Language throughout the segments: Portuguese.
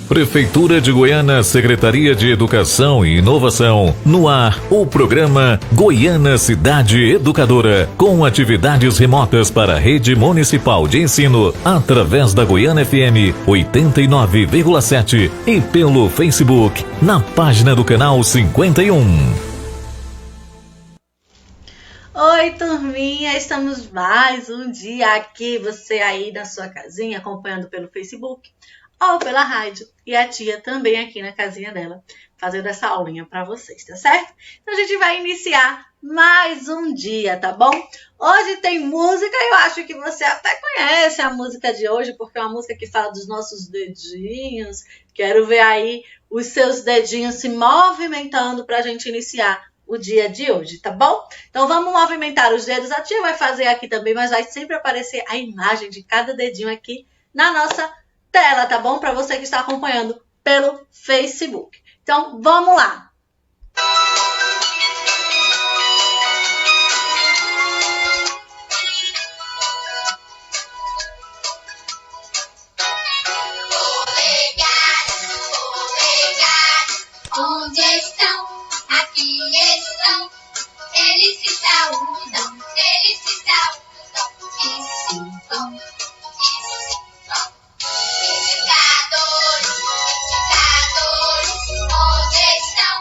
Prefeitura de Goiânia, Secretaria de Educação e Inovação. No ar, o programa Goiânia Cidade Educadora, com atividades remotas para a rede municipal de ensino, através da Goiânia FM 89,7 e pelo Facebook, na página do canal 51. Oi, turminha, estamos mais um dia aqui, você aí na sua casinha, acompanhando pelo Facebook ou pela rádio, e a tia também aqui na casinha dela, fazendo essa aulinha para vocês, tá certo? Então a gente vai iniciar mais um dia, tá bom? Hoje tem música, eu acho que você até conhece a música de hoje, porque é uma música que fala dos nossos dedinhos. Quero ver aí os seus dedinhos se movimentando pra gente iniciar o dia de hoje, tá bom? Então vamos movimentar os dedos. A tia vai fazer aqui também, mas vai sempre aparecer a imagem de cada dedinho aqui na nossa tela, tá bom? Para você que está acompanhando pelo Facebook. Então vamos lá! Onde estão? Aqui estão. Eles se saúdam, eles se saúdam e se vão, e se vão. Indicadores, onde estão?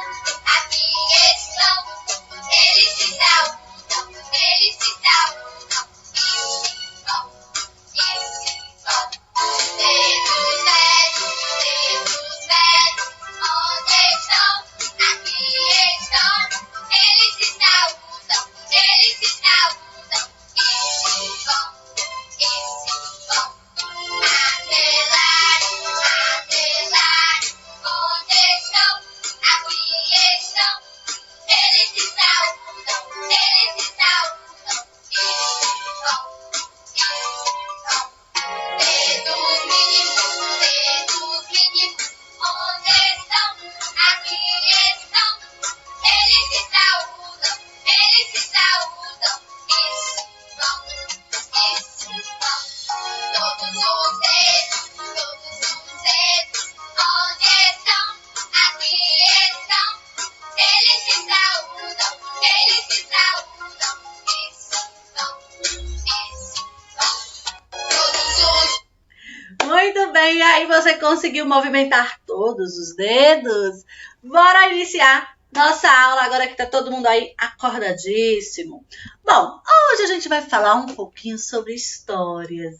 Aqui estão. Eles se saúdam, eles se saúdam e se vão, e se vão. Dedos médios, onde estão? Aqui estão. Eles se saúdam e se vão, e se vão. Adelar, onde estão? Aqui estão. Eles se saúdam e se vão, e se vão. Dedos mínimos, onde estão? Aqui estão. Eles se saúdam e se vão, e se vão. Todos os dedos, onde estão? Aqui estão. Eles se saúdam e se vão, e se vão. Todos os Muito bem, e aí você conseguiu movimentar todos os dedos? Bora iniciar nossa aula agora que tá todo mundo aí acordadíssimo. Bom, hoje a gente vai falar um pouquinho sobre histórias.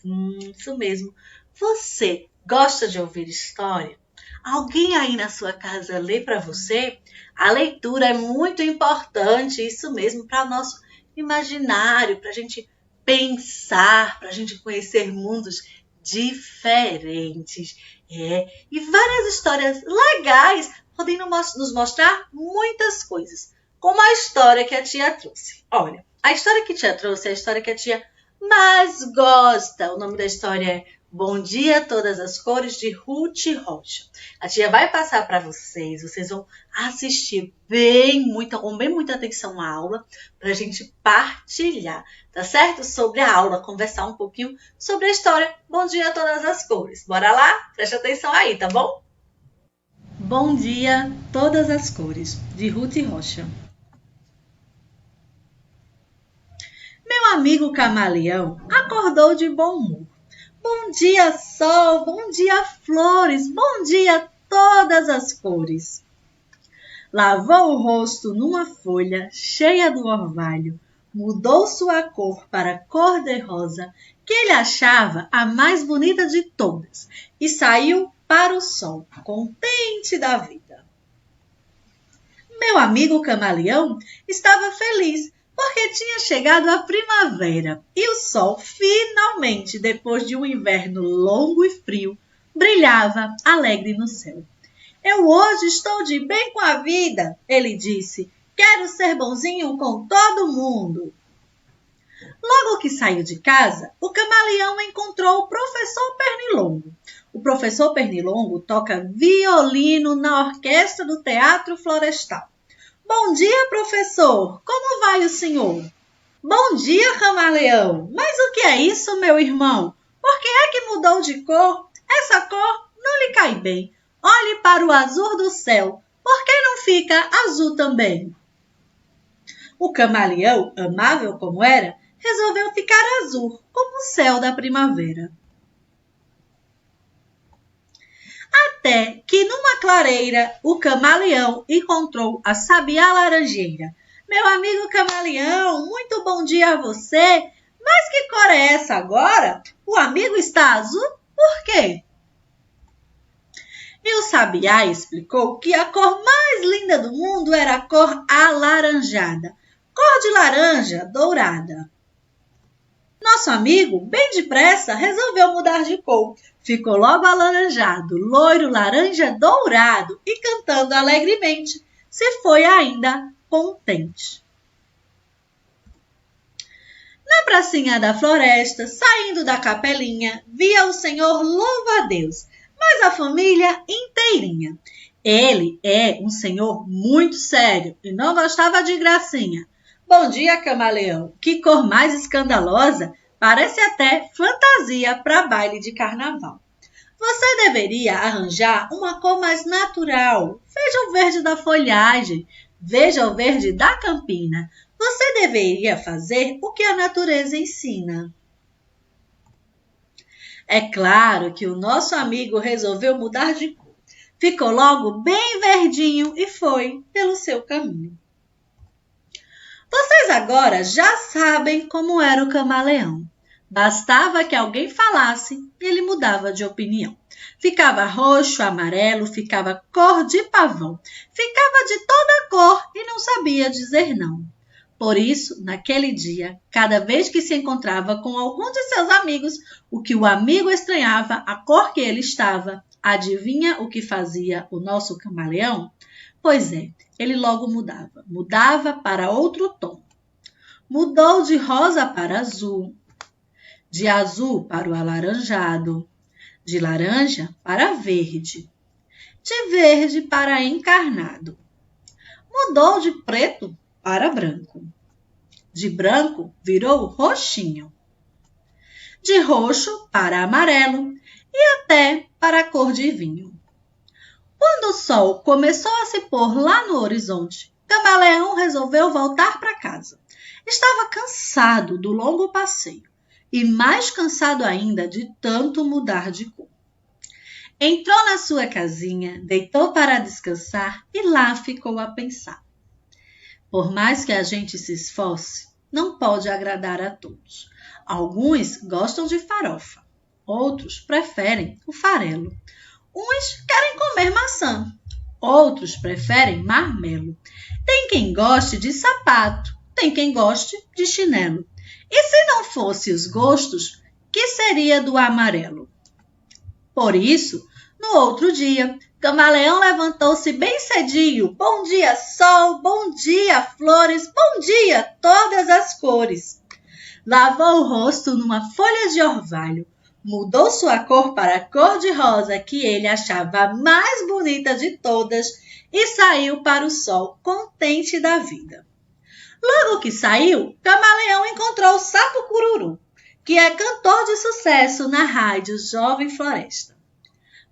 Isso mesmo. Você gosta de ouvir história? Alguém aí na sua casa lê para você? A leitura é muito importante, isso mesmo, para o nosso imaginário, para a gente pensar, para a gente conhecer mundos diferentes. E várias histórias legais podem nos mostrar muitas coisas, como a história que a tia trouxe. Olha, a história que a tia trouxe é a história que a tia mais gosta. O nome da história é Bom Dia Todas as Cores, de Ruth Rocha. A tia vai passar para vocês vão assistir com bem muita atenção à aula, para a gente partilhar, tá certo? Sobre a aula, conversar um pouquinho sobre a história Bom Dia Todas as Cores. Bora lá? Preste atenção aí, tá bom? Bom Dia Todas as Cores, de Ruth Rocha. Meu amigo camaleão acordou de bom humor. Bom dia, sol, bom dia, flores, bom dia, todas as cores. Lavou o rosto numa folha cheia do orvalho, mudou sua cor para cor-de-rosa, que ele achava a mais bonita de todas, e saiu para o sol, contente da vida. Meu amigo camaleão estava feliz, porque tinha chegado a primavera e o sol, finalmente, depois de um inverno longo e frio, brilhava alegre no céu. Eu hoje estou de bem com a vida, ele disse. Quero ser bonzinho com todo mundo. Logo que saiu de casa, o camaleão encontrou o professor Pernilongo. O professor Pernilongo toca violino na orquestra do Teatro Florestal. Bom dia, professor! Como vai o senhor? Bom dia, camaleão! Mas o que é isso, meu irmão? Por que é que mudou de cor? Essa cor não lhe cai bem. Olhe para o azul do céu. Por que não fica azul também? O camaleão, amável como era, resolveu ficar azul, como o céu da primavera. Até que numa clareira o camaleão encontrou a sabiá laranjeira. Meu amigo camaleão, muito bom dia a você. Mas que cor é essa agora? O amigo está azul? Por quê? E o sabiá explicou que a cor mais linda do mundo era a cor alaranjada, cor de laranja dourada. Nosso amigo, bem depressa, resolveu mudar de cor. Ficou logo alaranjado, loiro, laranja, dourado e cantando alegremente. Se foi ainda contente. Na pracinha da floresta, saindo da capelinha, via o senhor louva-a-Deus, mas a família inteirinha. Ele é um senhor muito sério e não gostava de gracinha. Bom dia, camaleão. Que cor mais escandalosa! Parece até fantasia para baile de carnaval. Você deveria arranjar uma cor mais natural. Veja o verde da folhagem, veja o verde da campina. Você deveria fazer o que a natureza ensina. É claro que o nosso amigo resolveu mudar de cor. Ficou logo bem verdinho e foi pelo seu caminho. Vocês agora já sabem como era o camaleão. Bastava que alguém falasse e ele mudava de opinião. Ficava roxo, amarelo, ficava cor de pavão. Ficava de toda cor e não sabia dizer não. Por isso, naquele dia, cada vez que se encontrava com algum de seus amigos, o que o amigo estranhava, a cor que ele estava, adivinha o que fazia o nosso camaleão? Pois é, ele logo mudava para outro tom. Mudou de rosa para azul, de azul para o alaranjado, de laranja para verde, de verde para encarnado. Mudou de preto para branco. De branco virou roxinho. De roxo para amarelo e até para a cor de vinho. Quando o sol começou a se pôr lá no horizonte, Camaleão resolveu voltar para casa. Estava cansado do longo passeio e mais cansado ainda de tanto mudar de cor. Entrou na sua casinha, deitou para descansar e lá ficou a pensar. Por mais que a gente se esforce, não pode agradar a todos. Alguns gostam de farofa, outros preferem o farelo. Uns querem comer maçã, outros preferem marmelo. Tem quem goste de sapato, tem quem goste de chinelo. E se não fosse os gostos, que seria do amarelo? Por isso, no outro dia, Camaleão levantou-se bem cedinho. Bom dia, sol, bom dia, flores, bom dia, todas as cores. Lavou o rosto numa folha de orvalho, mudou sua cor para a cor de rosa, que ele achava a mais bonita de todas, e saiu para o sol, contente da vida. Logo que saiu, Camaleão encontrou o Sapo Cururu, que é cantor de sucesso na rádio Jovem Floresta.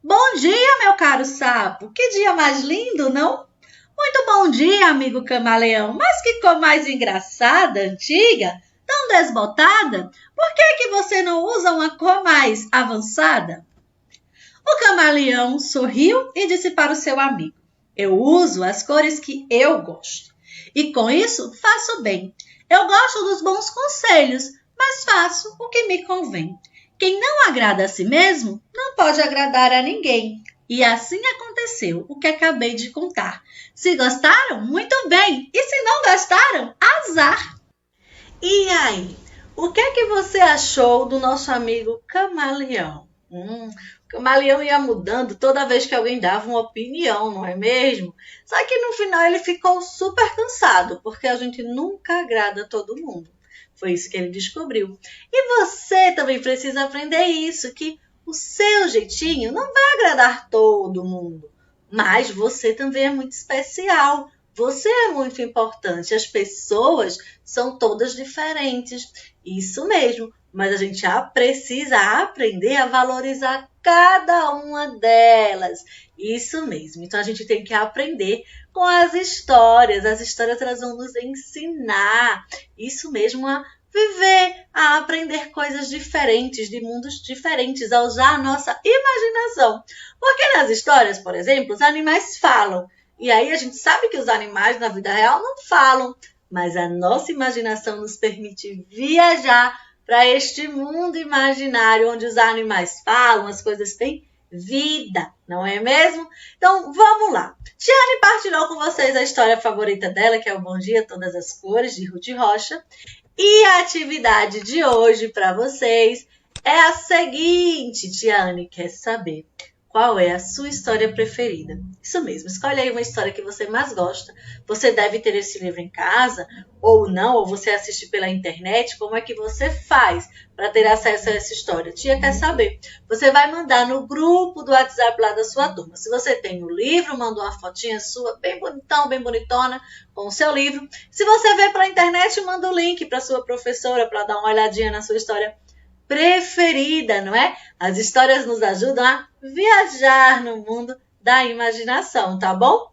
Bom dia, meu caro sapo! Que dia mais lindo, não? Muito bom dia, amigo camaleão. Mas que cor mais engraçada, antiga, tão desbotada. Por que você não usa uma cor mais avançada? O camaleão sorriu e disse para o seu amigo: eu uso as cores que eu gosto. E com isso faço bem. Eu gosto dos bons conselhos, mas faço o que me convém. Quem não agrada a si mesmo, não pode agradar a ninguém. E assim aconteceu o que acabei de contar. Se gostaram, muito bem. E se não gostaram, azar. E aí, o que é que você achou do nosso amigo Camaleão? O Camaleão ia mudando toda vez que alguém dava uma opinião, não é mesmo? Só que no final ele ficou super cansado, porque a gente nunca agrada todo mundo. Foi isso que ele descobriu. E você também precisa aprender isso, que o seu jeitinho não vai agradar todo mundo. Mas você também é muito especial. Você é muito importante. As pessoas são todas diferentes. Isso mesmo. Mas a gente precisa aprender a valorizar cada uma delas. Isso mesmo. Então a gente tem que aprender com as histórias. As histórias elas vão nos ensinar. Isso mesmo, a viver, a aprender coisas diferentes, de mundos diferentes, a usar a nossa imaginação. Porque nas histórias, por exemplo, os animais falam. E aí a gente sabe que os animais na vida real não falam, mas a nossa imaginação nos permite viajar para este mundo imaginário onde os animais falam, as coisas têm vida, não é mesmo? Então vamos lá. Tiane partilhou com vocês a história favorita dela, que é o Bom Dia Todas as Cores, de Ruth Rocha. E a atividade de hoje para vocês é a seguinte. Tiane quer saber qual é a sua história preferida. Isso mesmo, escolhe aí uma história que você mais gosta. Você deve ter esse livro em casa, ou não, ou você assiste pela internet. Como é que você faz para ter acesso a essa história? Tia quer saber. Você vai mandar no grupo do WhatsApp lá da sua turma. Se você tem o livro, manda uma fotinha sua, bem bonitão, bem bonitona, com o seu livro. Se você vê pela internet, manda o link para sua professora, para dar uma olhadinha na sua história preferida, não é? As histórias nos ajudam a viajar no mundo da imaginação, tá bom?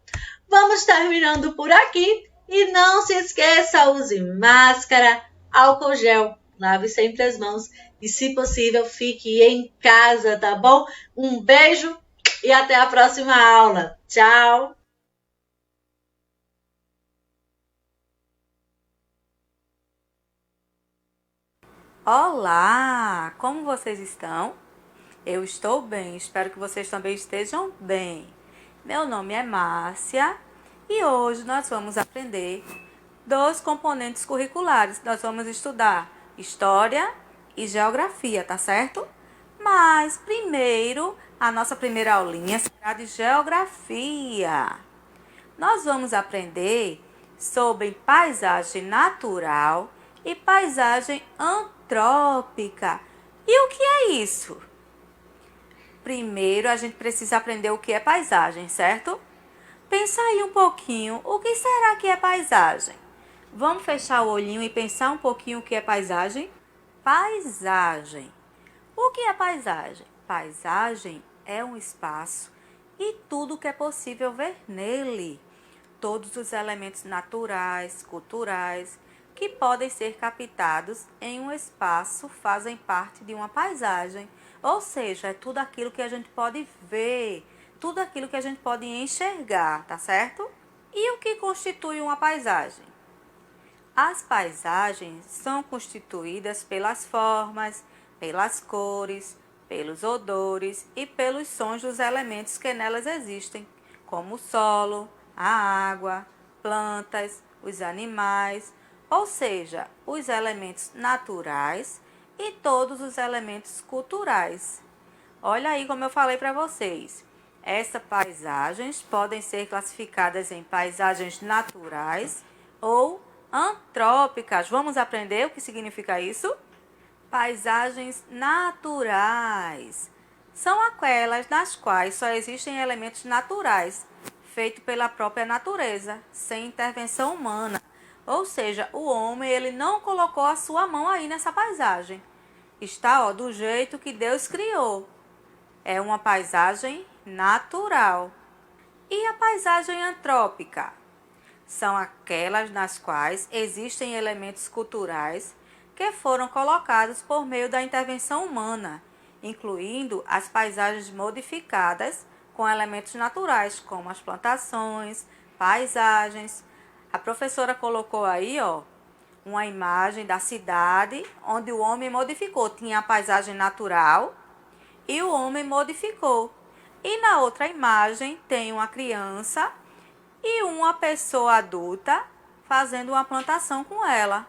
Vamos terminando por aqui e não se esqueça, use máscara, álcool gel, lave sempre as mãos e, se possível, fique em casa, tá bom? Um beijo e até a próxima aula. Tchau! Olá! Como vocês estão? Eu estou bem, espero que vocês também estejam bem. Meu nome é Márcia e hoje nós vamos aprender 2 componentes curriculares. Nós vamos estudar História e Geografia, tá certo? Mas primeiro, a nossa primeira aulinha será de Geografia. Nós vamos aprender sobre paisagem natural e paisagem antrópica. E o que é isso? Primeiro, a gente precisa aprender o que é paisagem, certo? Pensa aí um pouquinho, o que será que é paisagem? Vamos fechar o olhinho e pensar um pouquinho o que é paisagem? Paisagem. O que é paisagem? Paisagem é um espaço e tudo que é possível ver nele. Todos os elementos naturais, culturais, que podem ser captados em um espaço fazem parte de uma paisagem. Ou seja, é tudo aquilo que a gente pode ver, tudo aquilo que a gente pode enxergar, tá certo? E o que constitui uma paisagem? As paisagens são constituídas pelas formas, pelas cores, pelos odores e pelos sons dos elementos que nelas existem, como o solo, a água, plantas, os animais, ou seja, os elementos naturais e todos os elementos culturais. Olha aí como eu falei para vocês. Essas paisagens podem ser classificadas em paisagens naturais ou antrópicas. Vamos aprender o que significa isso? Paisagens naturais são aquelas nas quais só existem elementos naturais, feitos pela própria natureza, sem intervenção humana. Ou seja, o homem ele não colocou a sua mão aí nessa paisagem. Está do jeito que Deus criou. É uma paisagem natural. E a paisagem antrópica? São aquelas nas quais existem elementos culturais que foram colocados por meio da intervenção humana, incluindo as paisagens modificadas com elementos naturais, como as plantações, paisagens. A professora colocou aí, uma imagem da cidade onde o homem modificou. Tinha a paisagem natural e o homem modificou. E na outra imagem tem uma criança e uma pessoa adulta fazendo uma plantação com ela.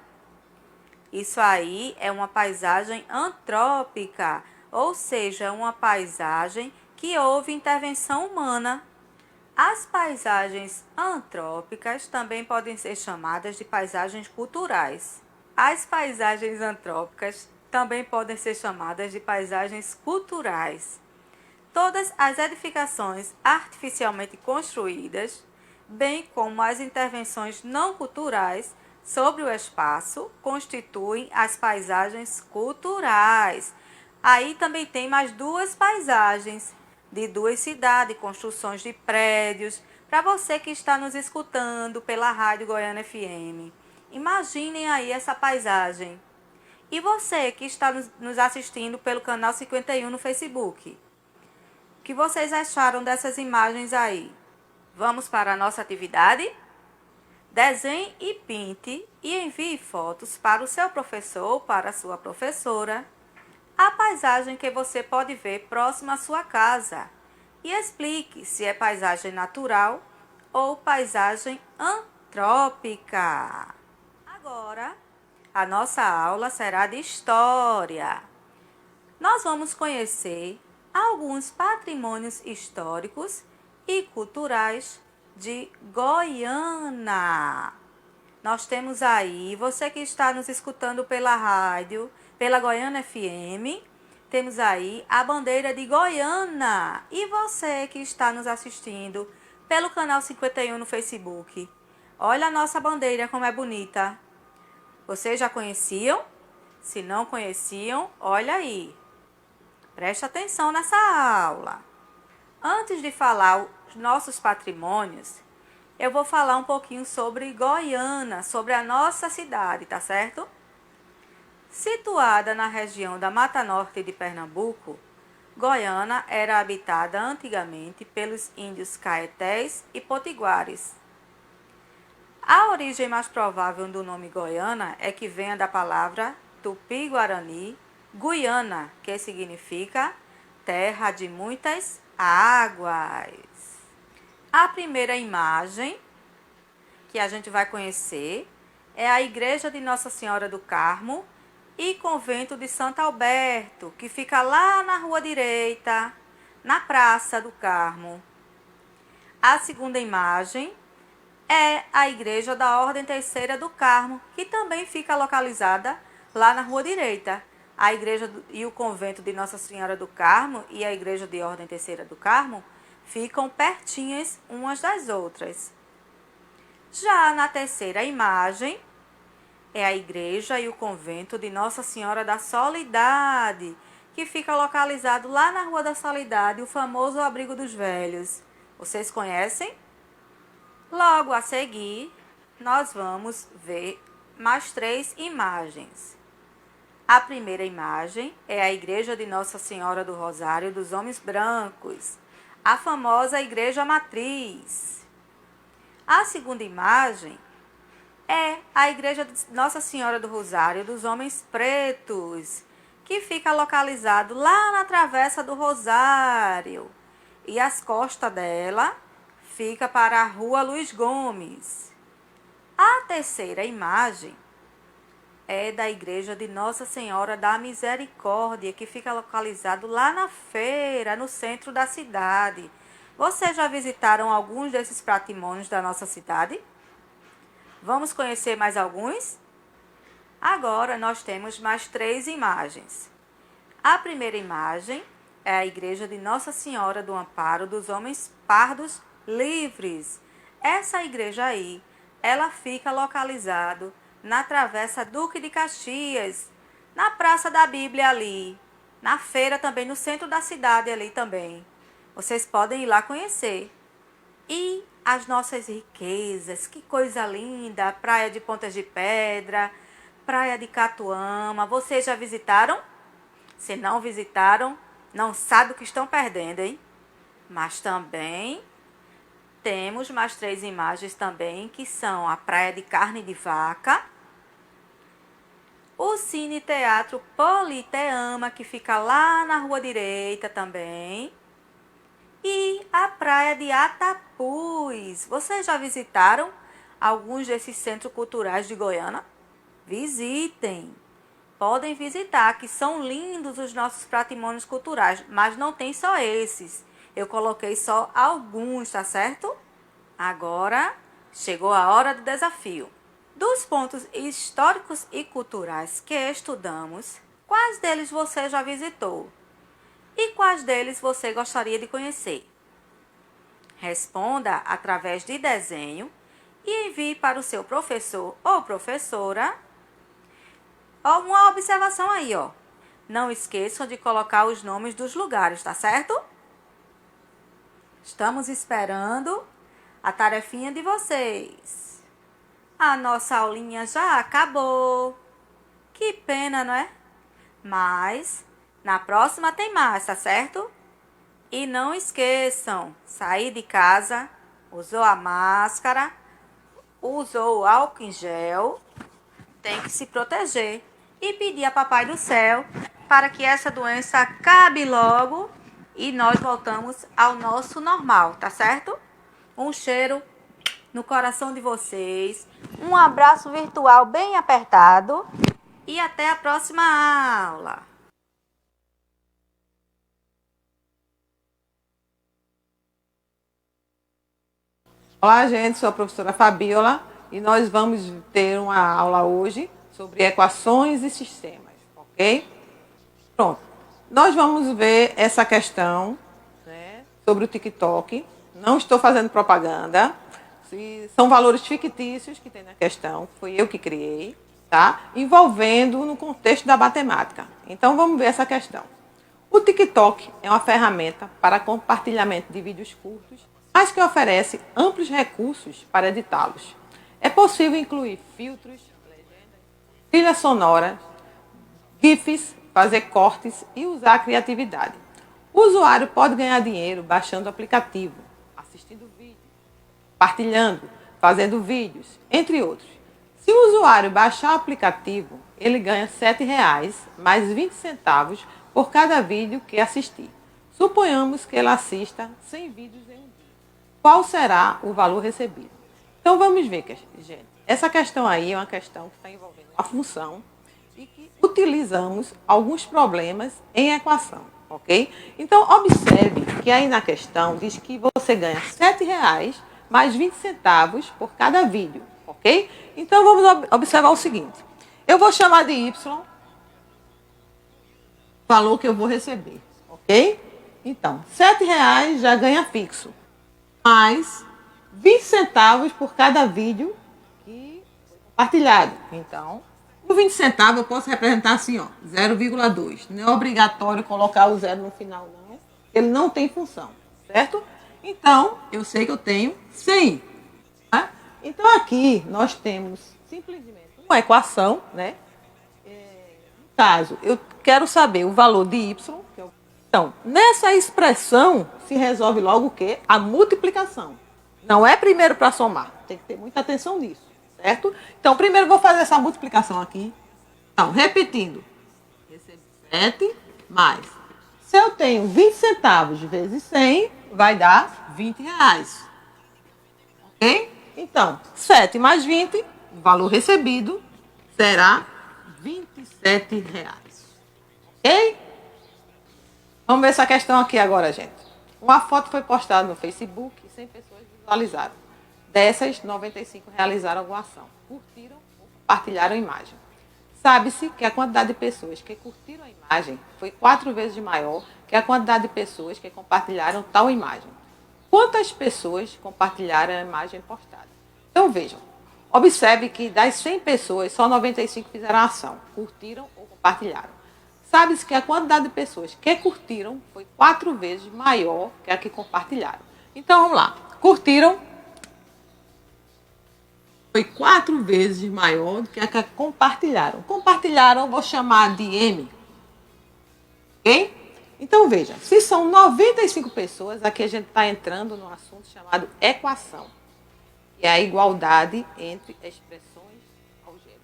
Isso aí é uma paisagem antrópica, ou seja, uma paisagem que houve intervenção humana. As paisagens antrópicas também podem ser chamadas de paisagens culturais. As paisagens antrópicas também podem ser chamadas de paisagens culturais. Todas as edificações artificialmente construídas, bem como as intervenções não culturais sobre o espaço, constituem as paisagens culturais. Aí também tem mais 2 paisagens de 2 cidades, construções de prédios, para você que está nos escutando pela Rádio Goiânia FM. Imaginem aí essa paisagem. E você que está nos assistindo pelo canal 51 no Facebook. O que vocês acharam dessas imagens aí? Vamos para a nossa atividade? Desenhe e pinte e envie fotos para o seu professor ou para a sua professora a paisagem que você pode ver próxima à sua casa e explique se é paisagem natural ou paisagem antrópica. Agora, a nossa aula será de história. Nós vamos conhecer alguns patrimônios históricos e culturais de Goiânia. Nós temos aí, você que está nos escutando pela rádio, pela Goiânia FM, temos aí a bandeira de Goiânia. E você que está nos assistindo pelo canal 51 no Facebook, olha a nossa bandeira como é bonita. Vocês já conheciam? Se não conheciam, olha aí. Preste atenção nessa aula. Antes de falar os nossos patrimônios, eu vou falar um pouquinho sobre Goiânia, sobre a nossa cidade, tá certo? Situada na região da Mata Norte de Pernambuco, Goiânia era habitada antigamente pelos índios caetés e potiguares. A origem mais provável do nome Goiânia é que venha da palavra tupi-guarani, Guiana, que significa terra de muitas águas. A primeira imagem que a gente vai conhecer é a Igreja de Nossa Senhora do Carmo e Convento de Santo Alberto, que fica lá na rua direita, na Praça do Carmo. A segunda imagem é a Igreja da Ordem Terceira do Carmo, que também fica localizada lá na rua direita. A Igreja e o Convento de Nossa Senhora do Carmo e a Igreja de Ordem Terceira do Carmo ficam pertinhas umas das outras. Já na terceira imagem, é a Igreja e o Convento de Nossa Senhora da Soledade, que fica localizado lá na Rua da Soledade, o famoso Abrigo dos Velhos. Vocês conhecem? Logo a seguir, nós vamos ver mais 3 imagens. A primeira imagem é a Igreja de Nossa Senhora do Rosário dos Homens Brancos, a famosa Igreja Matriz. A segunda imagem é a Igreja de Nossa Senhora do Rosário dos Homens Pretos, que fica localizado lá na Travessa do Rosário. E as costas dela fica para a Rua Luiz Gomes. A terceira imagem é da Igreja de Nossa Senhora da Misericórdia, que fica localizado lá na feira, no centro da cidade. Vocês já visitaram alguns desses patrimônios da nossa cidade? Vamos conhecer mais alguns? Agora nós temos mais 3 imagens. A primeira imagem é a Igreja de Nossa Senhora do Amparo dos Homens Pardos Livres. Essa igreja aí, ela fica localizada na Travessa Duque de Caxias, na Praça da Bíblia ali, na feira também, no centro da cidade ali também. Vocês podem ir lá conhecer. E as nossas riquezas, que coisa linda, Praia de Pontas de Pedra, Praia de Catuama, vocês já visitaram? Se não visitaram, não sabe o que estão perdendo, hein? Mas também temos mais 3 imagens também, que são a Praia de Carne de Vaca, o Cine Teatro Politeama, que fica lá na rua direita também, e a Praia de Atapuz. Vocês já visitaram alguns desses centros culturais de Goiânia? Visitem! Podem visitar, que são lindos os nossos patrimônios culturais, mas não tem só esses. Eu coloquei só alguns, tá certo? Agora chegou a hora do desafio. Dos pontos históricos e culturais que estudamos, quais deles você já visitou? E quais deles você gostaria de conhecer? Responda através de desenho e envie para o seu professor ou professora. Uma observação aí, ó. Não esqueçam de colocar os nomes dos lugares, tá certo? Estamos esperando a tarefinha de vocês. A nossa aulinha já acabou. Que pena, não é? Mas na próxima tem mais, tá certo? E não esqueçam, sair de casa, usou a máscara, usou o álcool em gel, tem que se proteger e pedir a Papai do Céu para que essa doença acabe logo e nós voltamos ao nosso normal, tá certo? Um cheiro no coração de vocês, um abraço virtual bem apertado e até a próxima aula. Olá, gente, sou a professora Fabiola e nós vamos ter uma aula hoje sobre equações e sistemas, ok? Pronto, nós vamos ver essa questão, né, sobre o TikTok. Não estou fazendo propaganda, são valores fictícios que tem na questão, foi eu que criei, tá? Envolvendo no contexto da matemática. Então vamos ver essa questão. O TikTok é uma ferramenta para compartilhamento de vídeos curtos, mas que oferece amplos recursos para editá-los. É possível incluir filtros, legendas, trilhas sonoras, GIFs, fazer cortes e usar a criatividade. O usuário pode ganhar dinheiro baixando o aplicativo, assistindo vídeos, compartilhando, fazendo vídeos, entre outros. Se o usuário baixar o aplicativo, ele ganha R$ 7,00 mais 20 centavos por cada vídeo que assistir. Suponhamos que ele assista 100 vídeos em um dia. Qual será o valor recebido? Então vamos ver, gente. Essa questão aí é uma questão que está envolvendo uma função e que utilizamos alguns problemas em equação, ok? Então observe que aí na questão diz que você ganha R$ 7,00 mais 20 centavos por cada vídeo, ok? Então vamos observar o seguinte. Eu vou chamar de Y o valor que eu vou receber, ok? Então, R$ 7,00 já ganha fixo, mais 20 centavos por cada vídeo que foi compartilhado. Então, o 20 centavos eu posso representar assim, ó, 0,2. Não é obrigatório colocar o zero no final, não. Ele não tem função, certo? Então, eu sei que eu tenho 100. Tá? Então, aqui nós temos simplesmente uma equação, né? No caso, eu quero saber o valor de Y, que é o... Então, nessa expressão se resolve logo o quê? A multiplicação. Não é primeiro para somar. Tem que ter muita atenção nisso, certo? Então, primeiro eu vou fazer essa multiplicação aqui. Então, repetindo. Recebo 7 mais. Se eu tenho 20 centavos vezes 100, vai dar R$20. Ok? Então, 7 mais 20, o valor recebido será R$27. Ok? Vamos ver essa questão aqui agora, gente. Uma foto foi postada no Facebook e 100 pessoas visualizaram. Dessas, 95 realizaram alguma ação. Curtiram ou compartilharam a imagem. Sabe-se que a quantidade de pessoas que curtiram a imagem foi 4 vezes maior que a quantidade de pessoas que compartilharam tal imagem. Quantas pessoas compartilharam a imagem postada? Então, vejam. Observe que das 100 pessoas, só 95 fizeram a ação. Curtiram ou compartilharam. Sabe-se que a quantidade de pessoas que curtiram foi 4 vezes maior que a que compartilharam. Então, vamos lá. Curtiram foi 4 vezes maior do que a que compartilharam. Compartilharam, eu vou chamar de M. Ok? Então, veja. Se são 95 pessoas, aqui a gente está entrando num assunto chamado equação. Que é a igualdade entre expressões algébricas.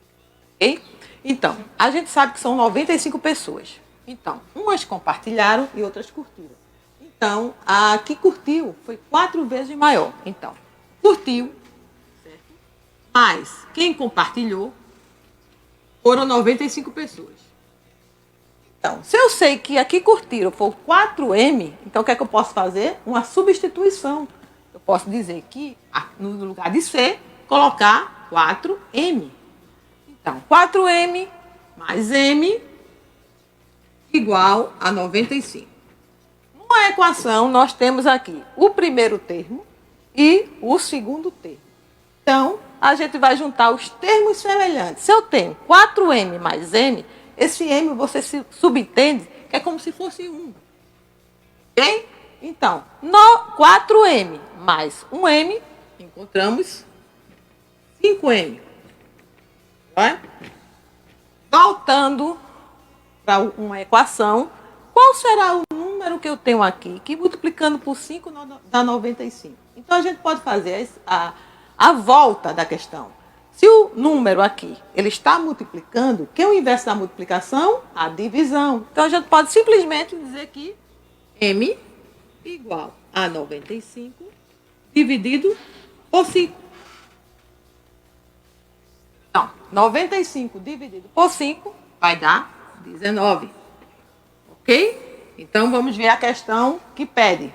Ok? Então, a gente sabe que são 95 pessoas. Então, umas compartilharam e outras curtiram. Então, a que curtiu foi 4 vezes maior. Então, curtiu, certo? Mas quem compartilhou foram 95 pessoas. Então, se eu sei que a que curtiram foi 4M, então o que é que eu posso fazer? Uma substituição. Eu posso dizer que, no lugar de C, colocar 4M. Então, 4M mais M igual a 95. Numa equação, nós temos aqui o primeiro termo e o segundo termo. Então, a gente vai juntar os termos semelhantes. Se eu tenho 4M mais M, esse M você subentende que é como se fosse 1. Ok? Então, 4M mais 1M, encontramos 5M. Vai? Voltando para uma equação, qual será o número que eu tenho aqui, que multiplicando por 5 dá 95? Então, a gente pode fazer a volta da questão. Se o número aqui ele está multiplicando, o que é o inverso da multiplicação? A divisão. Então, a gente pode simplesmente dizer que M igual a 95 dividido por 5. Então, 95 dividido por 5 vai dar 19. Ok? Então, vamos ver a questão que pede.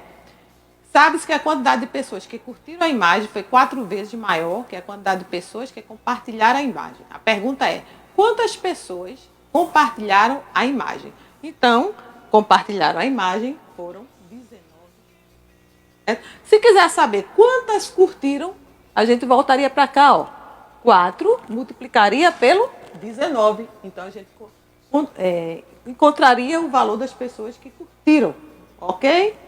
Sabe-se que a quantidade de pessoas que curtiram a imagem foi 4 vezes maior que a quantidade de pessoas que compartilharam a imagem. A pergunta é, quantas pessoas compartilharam a imagem? Então, compartilharam a imagem foram 19. Se quiser saber quantas curtiram, a gente voltaria para cá, ó. 4 multiplicaria pelo 19. Então, a gente encontraria o valor das pessoas que curtiram. Ok?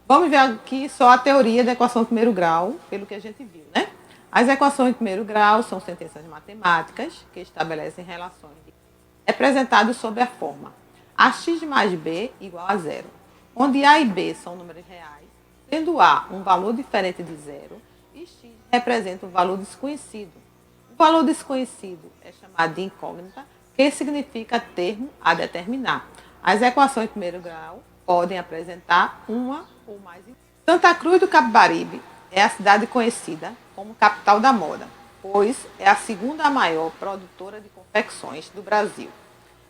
Vamos ver aqui só a teoria da equação de primeiro grau, pelo que a gente viu, né? As equações de primeiro grau são sentenças matemáticas que estabelecem relações representadas sob a forma ax mais b igual a 0, onde a e b são números reais, sendo a um valor diferente de 0 e x representa um valor desconhecido. O valor desconhecido é chamado de incógnita, que significa termo a determinar. As equações de primeiro grau podem apresentar uma ou mais. Santa Cruz do Capibaribe é a cidade conhecida como capital da moda, pois é a segunda maior produtora de confecções do Brasil.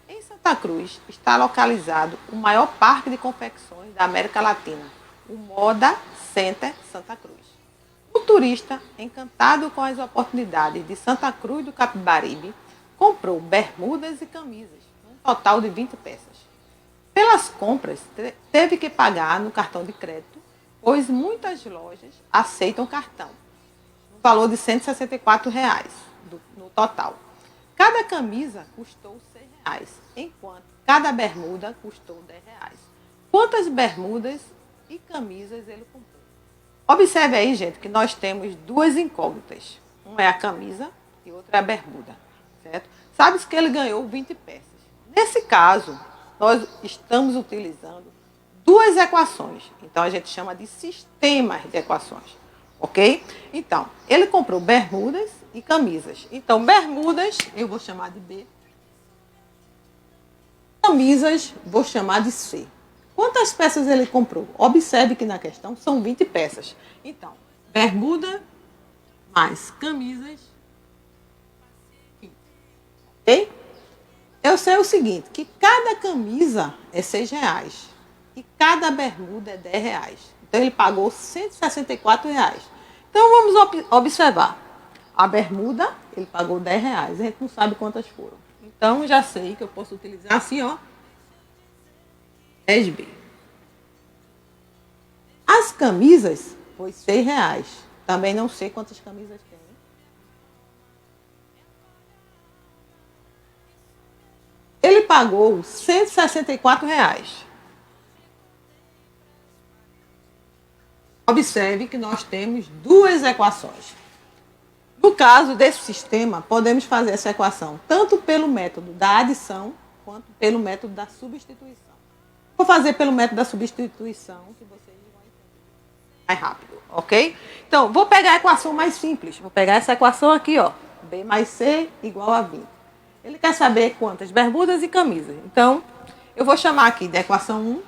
Em Santa Cruz está localizado o maior parque de confecções da América Latina, o Moda Center Santa Cruz. O turista, encantado com as oportunidades de Santa Cruz do Capibaribe, comprou bermudas e camisas, um total de 20 peças. Pelas compras, teve que pagar no cartão de crédito, pois muitas lojas aceitam cartão, no valor de R$ 164 no total. Cada camisa custou R$ 6, enquanto cada bermuda custou R$ 10. Quantas bermudas e camisas ele comprou? Observe aí, gente, que nós temos duas incógnitas. Uma é a camisa e outra é a bermuda, certo? Sabe-se que ele ganhou 20 peças. Nesse caso, nós estamos utilizando duas equações. Então, a gente chama de sistemas de equações. Ok? Então, ele comprou bermudas e camisas. Então, bermudas eu vou chamar de B. Camisas vou chamar de C. Quantas peças ele comprou? Observe que na questão são 20 peças. Então, bermuda mais camisas. Ok? Eu sei o seguinte, que cada camisa é R$ 6 e cada bermuda é R$ 10. Então, ele pagou R$ 164. Então, vamos observar. A bermuda, ele pagou R$ 10. A gente não sabe quantas foram. Então, já sei que eu posso utilizar assim, ó. 10B. As camisas foi R$ 6. Também não sei quantas camisas tem. Ele pagou R$ 164. Observe que nós temos duas equações. No caso desse sistema, podemos fazer essa equação tanto pelo método da adição quanto pelo método da substituição. Vou fazer pelo método da substituição, que vocês vão entender mais rápido, ok? Então, vou pegar a equação mais simples. Vou pegar essa equação aqui, ó. B mais C igual a 20. Ele quer saber quantas bermudas e camisas. Então, eu vou chamar aqui de equação 1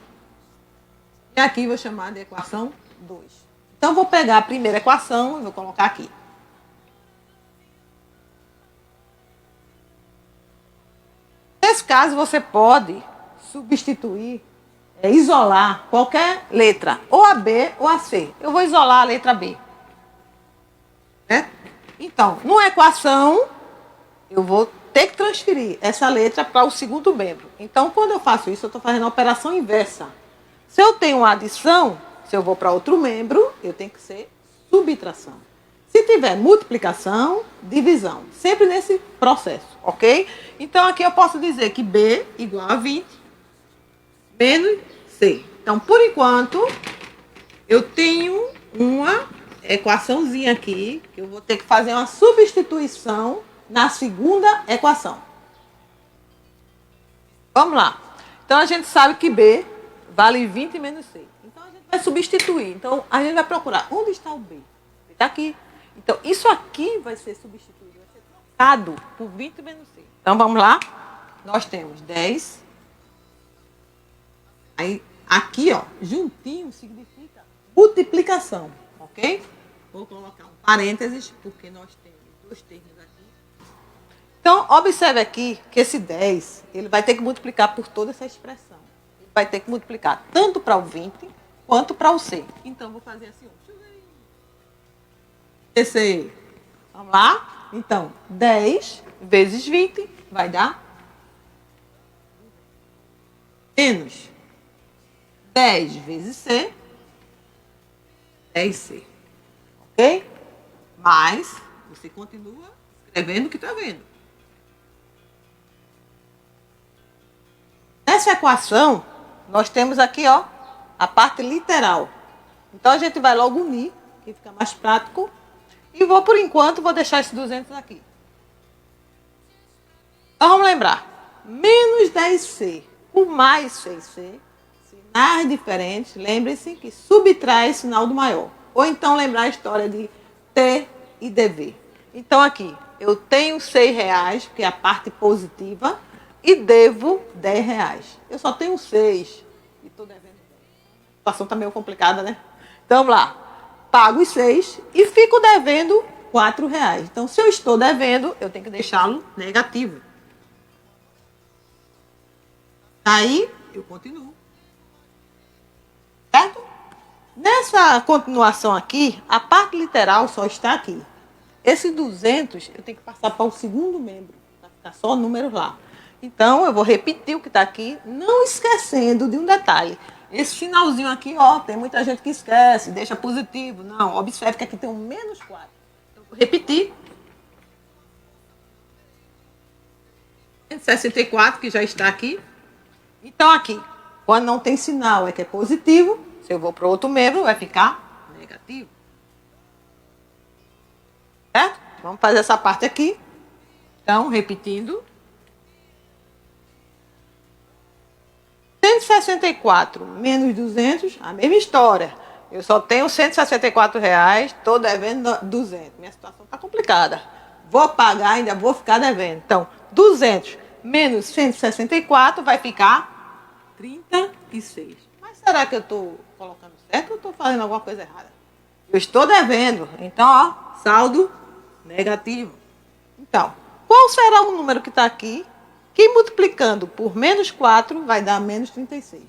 e aqui vou chamar de equação 2. Então, vou pegar a primeira equação e vou colocar aqui. Nesse caso, você pode substituir, isolar qualquer letra, ou a B ou a C. Eu vou isolar a letra B. Né? Então, numa equação, eu vou ter que transferir essa letra para o segundo membro. Então, quando eu faço isso, eu estou fazendo a operação inversa. Se eu tenho uma adição, se eu vou para outro membro, eu tenho que ser subtração. Se tiver multiplicação, divisão. Sempre nesse processo, ok? Então, aqui eu posso dizer que B igual a 20 menos C. Então, por enquanto, eu tenho uma equaçãozinha aqui, que eu vou ter que fazer uma substituição na segunda equação. Vamos lá. Então, a gente sabe que B vale 20 menos C. Então, a gente vai substituir. Então, a gente vai procurar onde está o B. Está aqui. Então, isso aqui vai ser substituído, vai ser trocado por 20 menos C. Então, vamos lá. Nós temos 10. Aí, aqui, ó, juntinho significa multiplicação, ok? Vou colocar um parênteses, porque nós temos dois termos aqui. Então, observe aqui que esse 10, ele vai ter que multiplicar por toda essa expressão. Ele vai ter que multiplicar tanto para o 20 quanto para o C. Então, vou fazer assim, ó. Esse, vamos lá? Então, 10 vezes 20 vai dar menos 10 vezes C, 10C. Ok? Mas você continua escrevendo o que está vendo. Nessa equação, nós temos aqui, ó, a parte literal. Então, a gente vai logo unir, que fica mais prático. E vou, por enquanto, vou deixar esse 200 aqui. Então, vamos lembrar. Menos 10C por mais 6C, sinais diferentes. Lembre-se que subtrai sinal do maior. Ou então, lembrar a história de T e DV. Então, aqui, eu tenho R$6, que é a parte positiva, e devo R$10. Eu só tenho 6 e estou devendo 10. A situação está meio complicada, né? Então, vamos lá. Pago os 6 e fico devendo R$4. Então, se eu estou devendo, eu tenho que deixá-lo negativo. Aí, eu continuo. Certo? Nessa continuação aqui, a parte literal só está aqui. Esse 200, eu tenho que passar para o segundo membro, para ficar só números lá. Então, eu vou repetir o que está aqui, não esquecendo de um detalhe. Esse finalzinho aqui, ó, tem muita gente que esquece, deixa positivo. Não, observe que aqui tem um menos 4. Então, vou repetir. 164, que já está aqui. Então, aqui, quando não tem sinal, é que é positivo. Se eu vou para outro membro, vai ficar negativo. Certo? Vamos fazer essa parte aqui. Então, repetindo. 164 menos 200, a mesma história. Eu só tenho R$164, estou devendo 200. Minha situação está complicada. Vou pagar, ainda vou ficar devendo. Então, 200 menos 164 vai ficar 36. Mas será que eu estou colocando certo ou estou fazendo alguma coisa errada? Eu estou devendo. Então, ó, saldo negativo. Então, qual será o número que está aqui? Que multiplicando por menos 4 vai dar menos 36.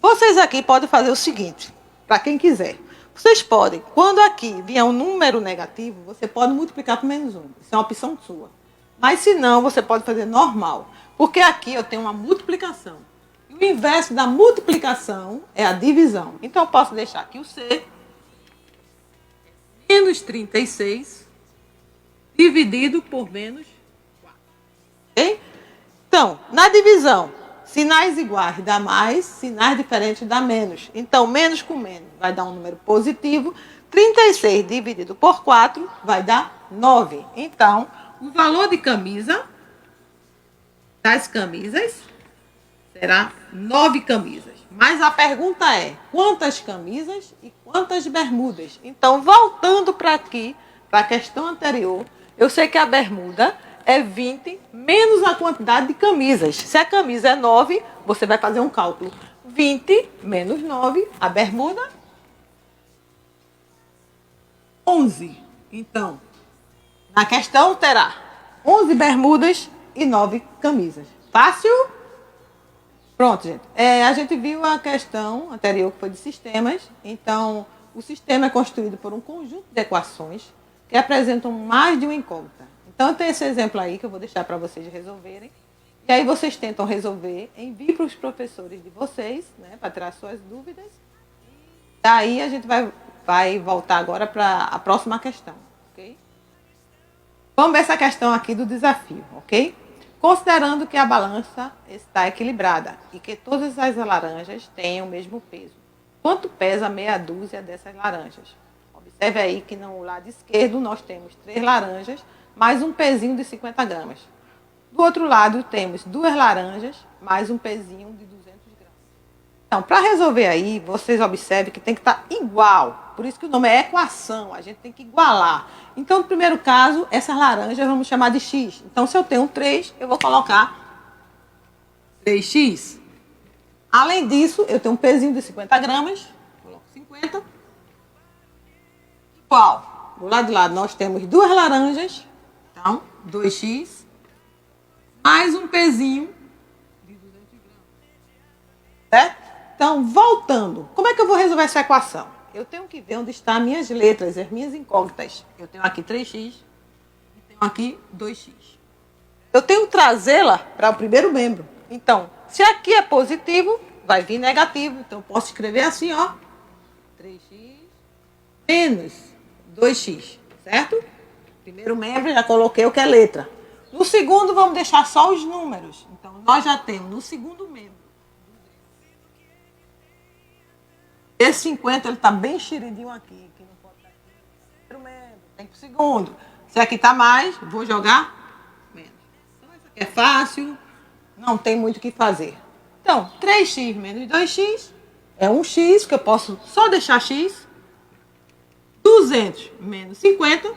Vocês aqui podem fazer o seguinte, para quem quiser. Vocês podem, quando aqui vier um número negativo, você pode multiplicar por menos 1. Isso é uma opção sua. Mas se não, você pode fazer normal. Porque aqui eu tenho uma multiplicação. E o inverso da multiplicação é a divisão. Então eu posso deixar aqui o C. Menos 36 dividido por menos 4. Ok? Então, na divisão, sinais iguais dá mais, sinais diferentes dá menos. Então, menos com menos vai dar um número positivo. 36 dividido por 4 vai dar 9. Então, o valor de camisa, das camisas, será 9 camisas. Mas a pergunta é, quantas camisas e quantas bermudas? Então, voltando para aqui, para a questão anterior, eu sei que a bermuda é 20 menos a quantidade de camisas. Se a camisa é 9, você vai fazer um cálculo. 20 menos 9, a bermuda, 11. Então, na questão terá 11 bermudas e 9 camisas. Fácil? Pronto, gente. A gente viu a questão anterior, que foi de sistemas. Então, o sistema é constituído por um conjunto de equações que apresentam mais de uma incógnita. Então, tem esse exemplo aí que eu vou deixar para vocês resolverem. E aí vocês tentam resolver, enviem para os professores de vocês, né, para tirar suas dúvidas. Daí a gente vai voltar agora para a próxima questão, ok? Vamos ver essa questão aqui do desafio, ok? Considerando que a balança está equilibrada e que todas as laranjas têm o mesmo peso. Quanto pesa meia dúzia dessas laranjas? Observe aí que no lado esquerdo nós temos 3 laranjas, mais um pezinho de 50 gramas. Do outro lado temos 2 laranjas, mais um pezinho de 200 gramas. Então, para resolver aí, vocês observem que tem que estar igual. Por isso que o nome é equação, a gente tem que igualar. Então, no primeiro caso, essas laranjas vamos chamar de x. Então, se eu tenho 3, eu vou colocar 3x. Além disso, eu tenho um pezinho de 50 gramas, coloco 50. Igual. Do lado de lá, nós temos 2 laranjas, então, 2x, mais um pezinho de 200 gramas. Certo? Então, voltando, como é que eu vou resolver essa equação? Eu tenho que ver onde estão as minhas letras, as minhas incógnitas. Eu tenho aqui 3x e tenho aqui 2x. Eu tenho que trazê-la para o primeiro membro. Então, se aqui é positivo, vai vir negativo. Então, eu posso escrever assim, ó. 3x menos 2x, certo? Primeiro membro, já coloquei o que é letra. No segundo, vamos deixar só os números. Então, nós já temos no segundo membro. Esse 50, ele está bem enxeridinho aqui, que não pode estar aqui. Primeiro membro, tem que ir pro segundo. Se aqui está mais, vou jogar menos. Então, isso aqui é fácil, não tem muito o que fazer. Então, 3x menos 2x é 1x, que eu posso só deixar x. 200 menos 50,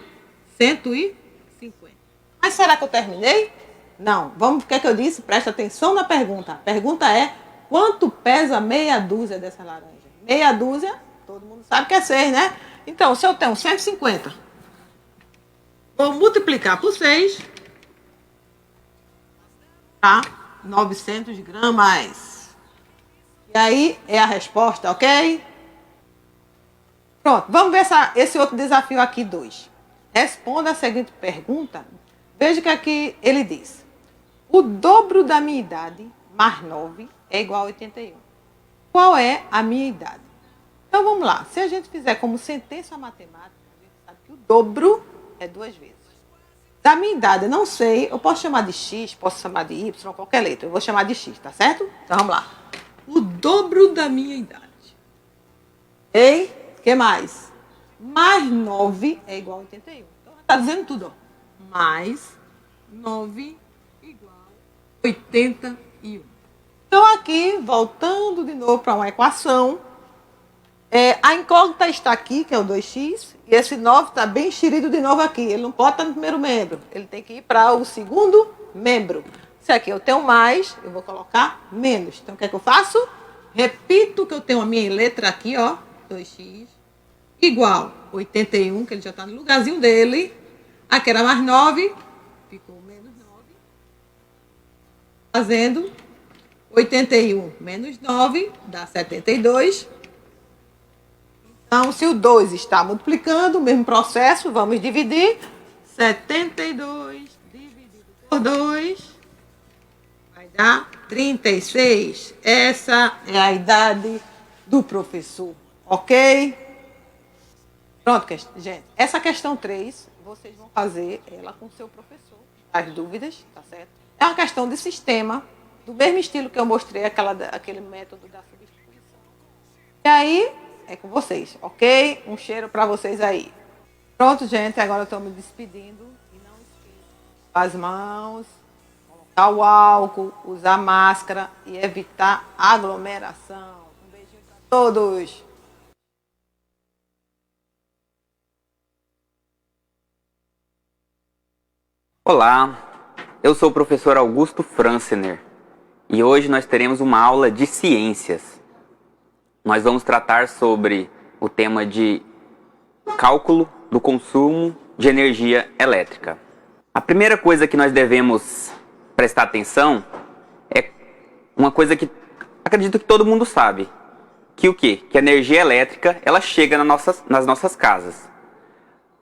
150. Mas será que eu terminei? Não. Vamos, o que é que eu disse? Presta atenção na pergunta. A pergunta é, quanto pesa meia dúzia dessa laranja? Meia dúzia, todo mundo sabe que é 6, né? Então, se eu tenho 150, vou multiplicar por 6, tá? 900 gramas. E aí é a resposta, ok? Pronto, vamos ver esse outro desafio aqui, 2. Responda a seguinte pergunta. Veja que aqui ele diz: o dobro da minha idade mais 9 é igual a 81. Qual é a minha idade? Então, vamos lá. Se a gente fizer como sentença matemática, a gente sabe que o dobro é 2 vezes. Da minha idade, eu não sei, eu posso chamar de x, posso chamar de y, qualquer letra. Eu vou chamar de x, tá certo? Então, vamos lá. O dobro da minha idade. E, o que mais? Mais 9 é igual a 81. Então, está dizendo tudo, ó. Mais 9 igual a 81. Então, aqui, voltando de novo para uma equação, a incógnita está aqui, que é o 2x, e esse 9 está bem enxerido de novo aqui. Ele não pode estar no primeiro membro, ele tem que ir para o segundo membro. Se aqui eu tenho mais, eu vou colocar menos. Então, o que é que eu faço? Repito que eu tenho a minha letra aqui, ó, 2x, igual a 81, que ele já está no lugarzinho dele. Aqui era mais 9, ficou menos 9. Fazendo 81 menos 9 dá 72. Então, se o 2 está multiplicando, o mesmo processo, vamos dividir. 72 dividido por 2 vai dar 36. Essa é a idade do professor, ok? Pronto, gente. Essa questão 3, vocês vão fazer ela com o seu professor. As dúvidas, tá certo? É uma questão de sistema, do mesmo estilo que eu mostrei, aquele método da substituição. E aí, é com vocês, ok? Um cheiro para vocês aí. Pronto, gente, agora eu estou me despedindo. E não esqueçam as mãos, colocar o álcool, usar máscara e evitar aglomeração. Um beijinho para todos. Olá, eu sou o professor Augusto Francener e hoje nós teremos uma aula de ciências. Nós vamos tratar sobre o tema de cálculo do consumo de energia elétrica. A primeira coisa que nós devemos prestar atenção é uma coisa que acredito que todo mundo sabe, que o quê? Que a energia elétrica ela chega nas nossas casas.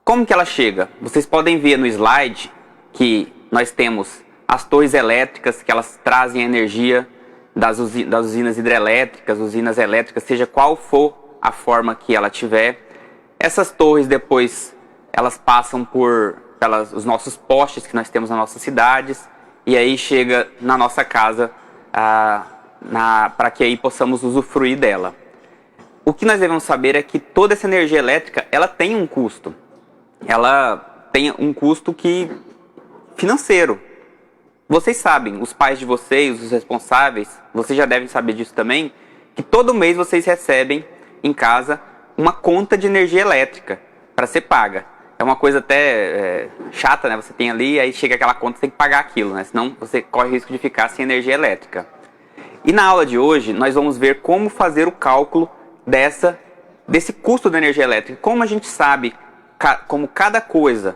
Como que ela chega? Vocês podem ver no slide que nós temos as torres elétricas, que elas trazem a energia das usinas hidrelétricas, usinas elétricas, seja qual for a forma que ela tiver. Essas torres depois, elas passam por pelos nossos postes que nós temos nas nossas cidades, e aí chega na nossa casa para que aí possamos usufruir dela. O que nós devemos saber é que toda essa energia elétrica, ela tem um custo. Ela tem um custo financeiro. Vocês sabem, os pais de vocês, os responsáveis, vocês já devem saber disso também, que todo mês vocês recebem em casa uma conta de energia elétrica para ser paga. É uma coisa até chata, né? Você tem ali, aí chega aquela conta, você tem que pagar aquilo, né? Senão você corre o risco de ficar sem energia elétrica. E na aula de hoje, nós vamos ver como fazer o cálculo desse custo da energia elétrica. Como a gente sabe, como cada coisa,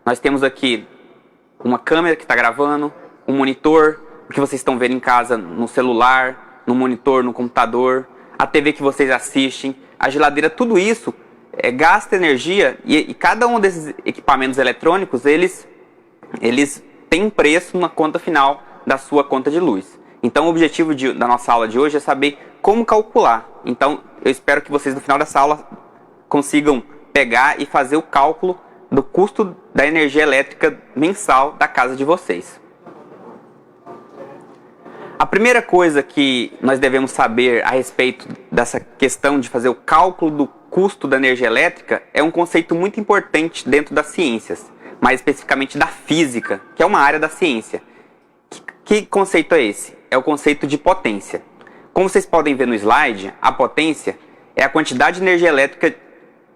nós temos aqui uma câmera que está gravando, um monitor, o que vocês estão vendo em casa no celular, no monitor, no computador, a TV que vocês assistem, a geladeira, tudo isso gasta energia e cada um desses equipamentos eletrônicos, eles têm um preço na conta final da sua conta de luz. Então o objetivo da nossa aula de hoje é saber como calcular. Então eu espero que vocês no final dessa aula consigam pegar e fazer o cálculo do custo da energia elétrica mensal da casa de vocês. A primeira coisa que nós devemos saber a respeito dessa questão de fazer o cálculo do custo da energia elétrica é um conceito muito importante dentro das ciências, mais especificamente da física, que é uma área da ciência. Que conceito é esse? É o conceito de potência. Como vocês podem ver no slide, a potência é a quantidade de energia elétrica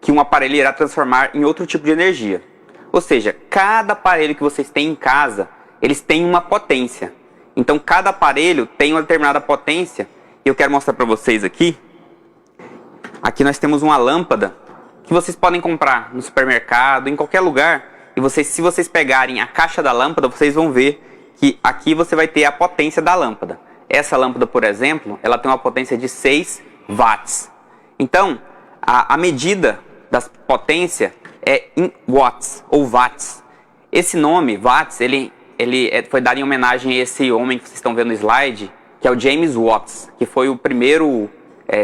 que um aparelho irá transformar em outro tipo de energia. Ou seja, cada aparelho que vocês têm em casa, eles têm uma potência. Então, cada aparelho tem uma determinada potência. E eu quero mostrar para vocês aqui. Aqui nós temos uma lâmpada que vocês podem comprar no supermercado, em qualquer lugar. E se vocês pegarem a caixa da lâmpada, vocês vão ver que aqui você vai ter a potência da lâmpada. Essa lâmpada, por exemplo, ela tem uma potência de 6 watts. Então, a medida da potência é em watts ou watts. Esse nome, watts, ele foi dado em homenagem a esse homem que vocês estão vendo no slide, que é o James Watts, que foi o primeiro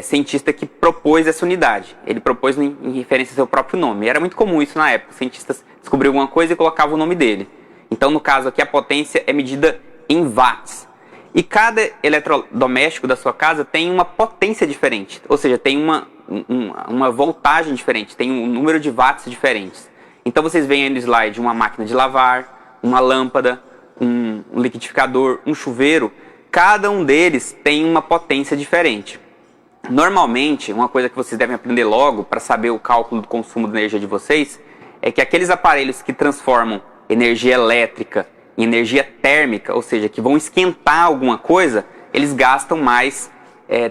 cientista que propôs essa unidade. Ele propôs em referência ao seu próprio nome. Era muito comum isso na época. Os cientistas descobriam alguma coisa e colocavam o nome dele. Então, no caso aqui, a potência é medida em watts. E cada eletrodoméstico da sua casa tem uma potência diferente. Ou seja, tem uma voltagem diferente, tem um número de watts diferentes. Então, vocês veem aí no slide uma máquina de lavar, uma lâmpada, um liquidificador, um chuveiro. Cada um deles tem uma potência diferente. Normalmente, uma coisa que vocês devem aprender logo para saber o cálculo do consumo de energia de vocês é que aqueles aparelhos que transformam energia elétrica em energia térmica, ou seja, que vão esquentar alguma coisa, eles gastam mais,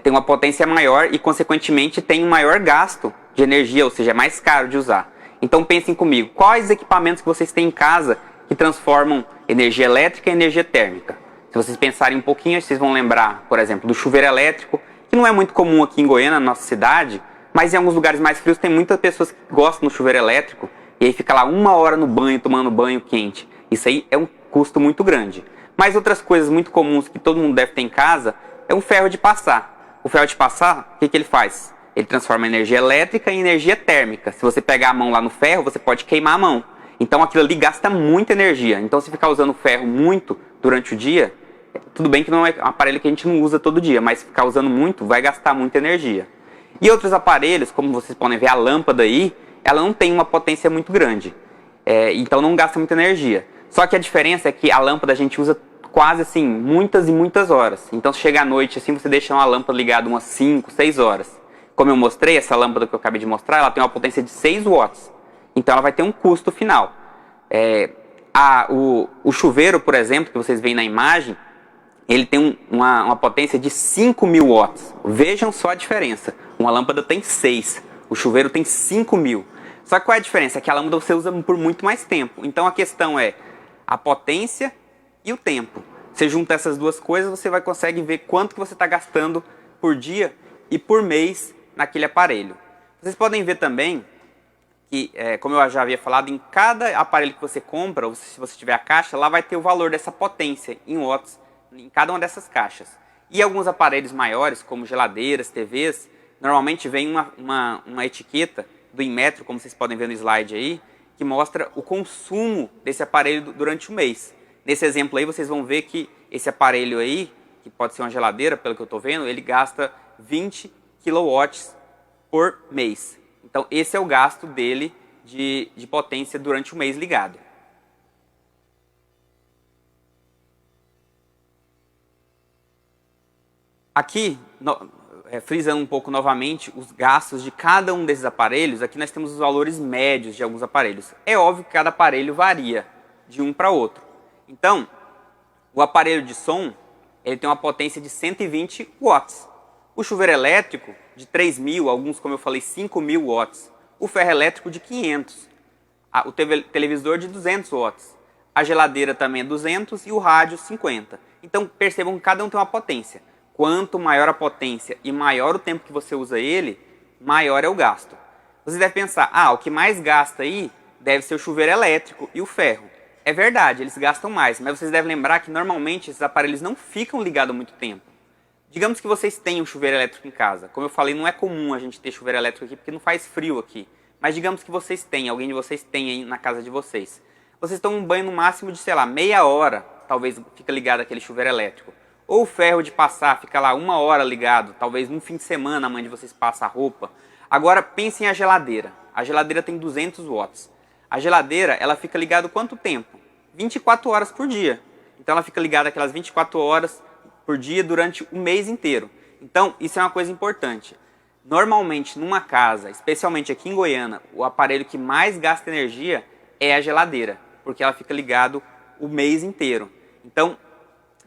têm uma potência maior e, consequentemente, têm um maior gasto de energia, ou seja, é mais caro de usar. Então pensem comigo, quais equipamentos que vocês têm em casa que transformam energia elétrica em energia térmica? Se vocês pensarem um pouquinho, vocês vão lembrar, por exemplo, do chuveiro elétrico, que não é muito comum aqui em Goiânia, na nossa cidade, mas em alguns lugares mais frios tem muitas pessoas que gostam do chuveiro elétrico e aí fica lá 1 hora no banho, tomando banho quente. Isso aí é um custo muito grande. Mas outras coisas muito comuns que todo mundo deve ter em casa é um ferro de passar. O ferro de passar, o que ele faz? Ele transforma energia elétrica em energia térmica. Se você pegar a mão lá no ferro, você pode queimar a mão. Então aquilo ali gasta muita energia. Então se ficar usando o ferro muito durante o dia, tudo bem que não é um aparelho que a gente não usa todo dia, mas se ficar usando muito, vai gastar muita energia. E outros aparelhos, como vocês podem ver, a lâmpada aí, ela não tem uma potência muito grande. Então não gasta muita energia. Só que a diferença é que a lâmpada a gente usa quase assim, muitas e muitas horas. Então se chega à noite assim, você deixa uma lâmpada ligada umas 5, 6 horas. Como eu mostrei, essa lâmpada que eu acabei de mostrar, ela tem uma potência de 6 watts. Então ela vai ter um custo final. O chuveiro, por exemplo, que vocês veem na imagem, ele tem uma potência de 5.000 watts. Vejam só a diferença. Uma lâmpada tem 6, o chuveiro tem 5.000. Só que qual é a diferença? É que a lâmpada você usa por muito mais tempo. Então a questão é a potência e o tempo. Você junta essas duas coisas, você consegue ver quanto que você está gastando por dia e por mês naquele aparelho. Vocês podem ver também que, como eu já havia falado, em cada aparelho que você compra, ou se você tiver a caixa, lá vai ter o valor dessa potência em watts em cada uma dessas caixas. E alguns aparelhos maiores, como geladeiras, TVs, normalmente vem uma etiqueta do Inmetro, como vocês podem ver no slide aí, que mostra o consumo desse aparelho durante o mês. Nesse exemplo aí, vocês vão ver que esse aparelho aí, que pode ser uma geladeira, pelo que eu estou vendo, ele gasta 20 kW por mês. Então, esse é o gasto dele de potência durante o mês ligado. Aqui, frisando um pouco novamente os gastos de cada um desses aparelhos, aqui nós temos os valores médios de alguns aparelhos. É óbvio que cada aparelho varia de um para outro. Então, o aparelho de som, ele tem uma potência de 120 watts. O chuveiro elétrico, de 3.000, alguns, como eu falei, 5.000 watts. O ferro elétrico, de 500. O televisor, de 200 watts. A geladeira também é 200 e o rádio, 50. Então, percebam que cada um tem uma potência. Quanto maior a potência e maior o tempo que você usa ele, maior é o gasto. Você deve pensar, o que mais gasta aí deve ser o chuveiro elétrico e o ferro. É verdade, eles gastam mais, mas vocês devem lembrar que normalmente esses aparelhos não ficam ligados há muito tempo. Digamos que vocês tenham um chuveiro elétrico em casa. Como eu falei, não é comum a gente ter chuveiro elétrico aqui porque não faz frio aqui. Mas digamos que vocês tenham, alguém de vocês tem aí na casa de vocês. Vocês tomam um banho no máximo de, sei lá, meia hora, talvez fica ligado aquele chuveiro elétrico. Ou o ferro de passar, fica lá 1 hora ligado, talvez num fim de semana a mãe de vocês passa a roupa. Agora pensem a geladeira. A geladeira tem 200 watts. A geladeira, ela fica ligada quanto tempo? 24 horas por dia. Então ela fica ligada aquelas 24 horas por dia durante o mês inteiro. Então isso é uma coisa importante. Normalmente numa casa, especialmente aqui em Goiânia, o aparelho que mais gasta energia é a geladeira, porque ela fica ligado o mês inteiro. Então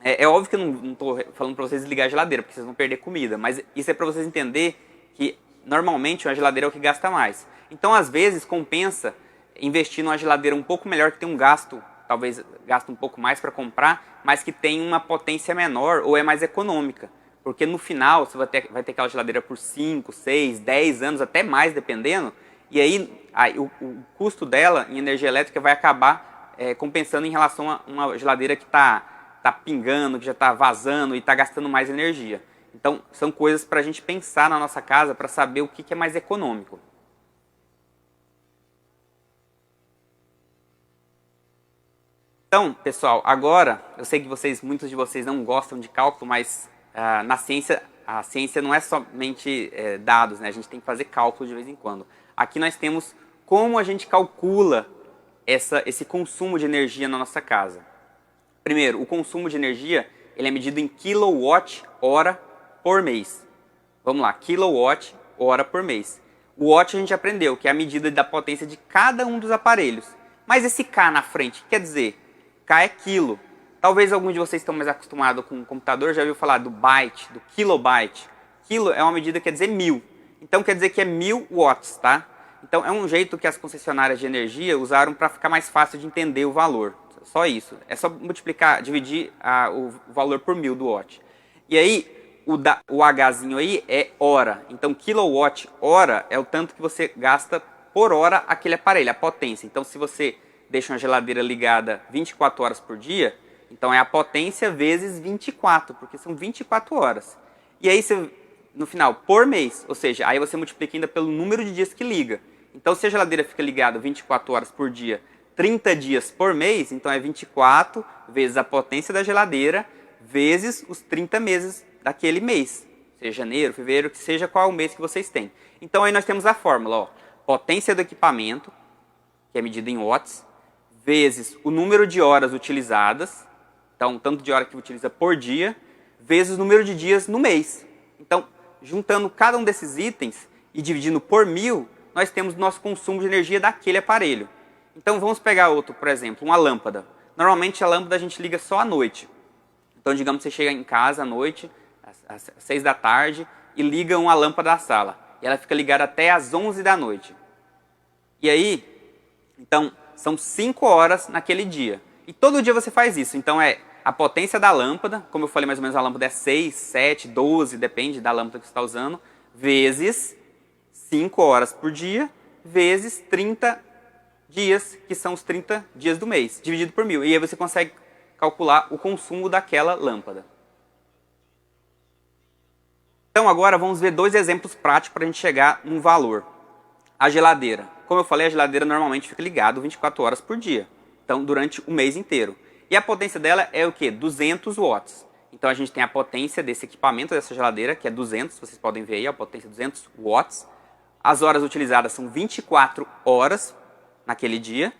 é óbvio que eu não estou falando para vocês desligar a geladeira, porque vocês vão perder comida, mas isso é para vocês entenderem que normalmente uma geladeira é o que gasta mais. Então às vezes compensa investir numa geladeira um pouco melhor, que tem um gasto, talvez gasta um pouco mais para comprar, mas que tem uma potência menor ou é mais econômica. Porque no final você vai ter aquela geladeira por 5, 6, 10 anos, até mais dependendo, e aí o custo dela em energia elétrica vai acabar compensando em relação a uma geladeira que está pingando, que já está vazando e está gastando mais energia. Então são coisas para a gente pensar na nossa casa para saber o que é mais econômico. Então, pessoal, agora, eu sei que muitos de vocês não gostam de cálculo, mas na ciência, a ciência não é somente dados, né? A gente tem que fazer cálculo de vez em quando. Aqui nós temos como a gente calcula esse consumo de energia na nossa casa. Primeiro, o consumo de energia ele é medido em quilowatt-hora por mês. Vamos lá, quilowatt-hora por mês. O watt a gente aprendeu, que é a medida da potência de cada um dos aparelhos. Mas esse K na frente, o que quer dizer? K é quilo. Talvez alguns de vocês estão mais acostumados com o computador, já ouviu falar do byte, do kilobyte. Quilo é uma medida que quer dizer 1000. Então quer dizer que é 1000 watts, tá? Então é um jeito que as concessionárias de energia usaram para ficar mais fácil de entender o valor. Só isso. É só multiplicar, dividir o valor por 1000 do watt. E aí, o Hzinho aí é hora. Então kilowatt-hora é o tanto que você gasta por hora aquele aparelho, a potência. Então se você deixa uma geladeira ligada 24 horas por dia, então é a potência vezes 24, porque são 24 horas. E aí, no final, por mês, ou seja, aí você multiplica ainda pelo número de dias que liga. Então, se a geladeira fica ligada 24 horas por dia, 30 dias por mês, então é 24 vezes a potência da geladeira, vezes os 30 meses daquele mês. Seja janeiro, fevereiro, que seja qual o mês que vocês têm. Então, aí nós temos a fórmula, ó, potência do equipamento, que é medida em watts, vezes o número de horas utilizadas, então, tanto de hora que utiliza por dia, vezes o número de dias no mês. Então, juntando cada um desses itens e dividindo por 1000, nós temos o nosso consumo de energia daquele aparelho. Então, vamos pegar outro, por exemplo, uma lâmpada. Normalmente, a lâmpada a gente liga só à noite. Então, digamos que você chega em casa à noite, às 6 da tarde, e liga uma lâmpada da sala. E ela fica ligada até às 11 da noite. E aí, então, são 5 horas naquele dia. E todo dia você faz isso. Então, é a potência da lâmpada, como eu falei mais ou menos, a lâmpada é 6, 7, 12, depende da lâmpada que você está usando, vezes 5 horas por dia, vezes 30 dias, que são os 30 dias do mês, dividido por 1000. E aí você consegue calcular o consumo daquela lâmpada. Então agora vamos ver 2 exemplos práticos para a gente chegar num valor. A geladeira. Como eu falei, a geladeira normalmente fica ligada 24 horas por dia. Então, durante o mês inteiro. E a potência dela é o quê? 200 watts. Então, a gente tem a potência desse equipamento, dessa geladeira, que é 200. Vocês podem ver aí a potência 200 watts. As horas utilizadas são 24 horas naquele dia.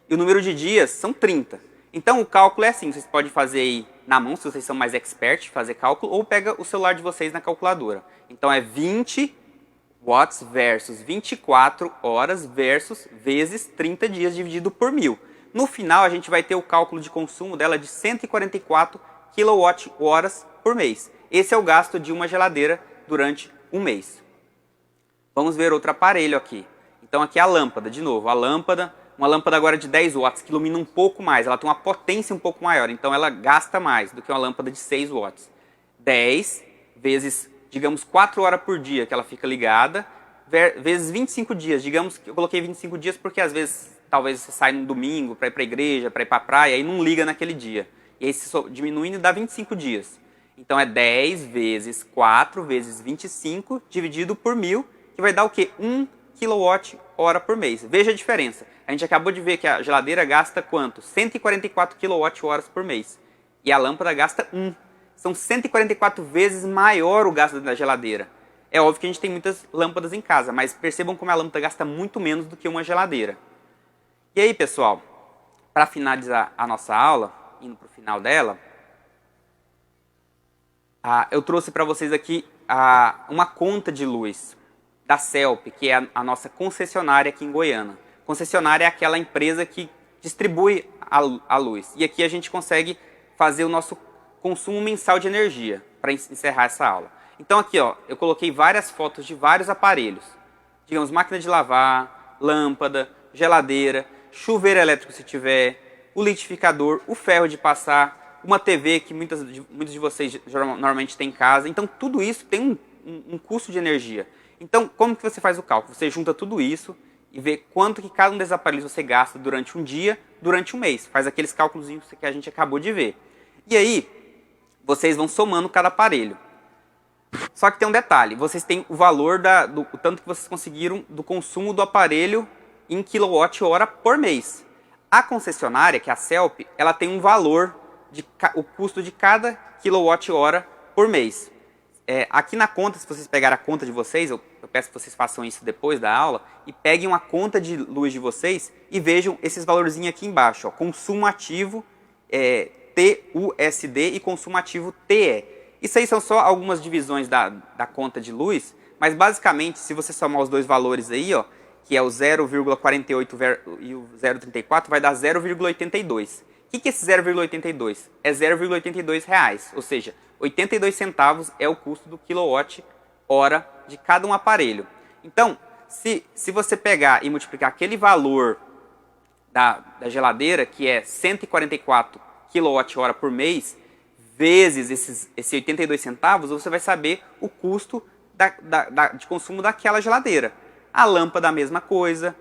E o número de dias são 30. Então, o cálculo é assim. Vocês podem fazer aí na mão, se vocês são mais expert, fazer cálculo. Ou pega o celular de vocês na calculadora. Então, é 20 watts versus 24 horas versus vezes 30 dias dividido por 1000. No final, a gente vai ter o cálculo de consumo dela de 144 kWh por mês. Esse é o gasto de uma geladeira durante um mês. Vamos ver outro aparelho aqui. Então, aqui é a lâmpada, de novo. Uma lâmpada agora de 10 watts, que ilumina um pouco mais. Ela tem uma potência um pouco maior, então ela gasta mais do que uma lâmpada de 6 watts. 10 vezes, digamos, 4 horas por dia que ela fica ligada, vezes 25 dias. Digamos que eu coloquei 25 dias porque às vezes, talvez você sai no domingo para ir para a igreja, para ir para a praia, e não liga naquele dia. E aí, se diminuindo, dá 25 dias. Então, é 10 vezes 4 vezes 25 dividido por 1000, que vai dar o quê? 1 kWh por mês. Veja a diferença. A gente acabou de ver que a geladeira gasta quanto? 144 kWh por mês. E a lâmpada gasta 1. São 144 vezes maior o gasto da geladeira. É óbvio que a gente tem muitas lâmpadas em casa, mas percebam como a lâmpada gasta muito menos do que uma geladeira. E aí, pessoal, para finalizar a nossa aula, indo para o final dela, eu trouxe para vocês aqui uma conta de luz da CELP, que é a nossa concessionária aqui em Goiânia. Concessionária é aquela empresa que distribui a luz. E aqui a gente consegue fazer o nosso consumo mensal de energia, para encerrar essa aula. Então aqui, ó, eu coloquei várias fotos de vários aparelhos. Digamos, máquina de lavar, lâmpada, geladeira, chuveiro elétrico se tiver, o liquidificador, o ferro de passar, uma TV que muitos de vocês normalmente têm em casa. Então tudo isso tem um custo de energia. Então, como que você faz o cálculo? Você junta tudo isso e vê quanto que cada um desses aparelhos você gasta durante um dia, durante um mês. Faz aqueles cálculos que a gente acabou de ver. E aí, vocês vão somando cada aparelho. Só que tem um detalhe, vocês têm o valor do tanto que vocês conseguiram do consumo do aparelho em kWh por mês. A concessionária, que é a CELP, ela tem um valor, o custo de cada kWh por mês. Aqui na conta, se vocês pegarem a conta de vocês, eu peço que vocês façam isso depois da aula, e peguem uma conta de luz de vocês e vejam esses valorzinhos aqui embaixo. Ó, consumo ativo TUSD e consumo ativo TE. Isso aí são só algumas divisões da conta de luz, mas basicamente, se você somar os dois valores aí, ó, que é o 0,48 e o 0,34, vai dar 0,82. O que é esse 0,82? É 0,82 reais, ou seja, 82 centavos é o custo do quilowatt-hora de cada um aparelho. Então, se você pegar e multiplicar aquele valor da geladeira, que é 144 kWh por mês, vezes esses 82 centavos, você vai saber o custo de consumo daquela geladeira. A lâmpada a mesma coisa,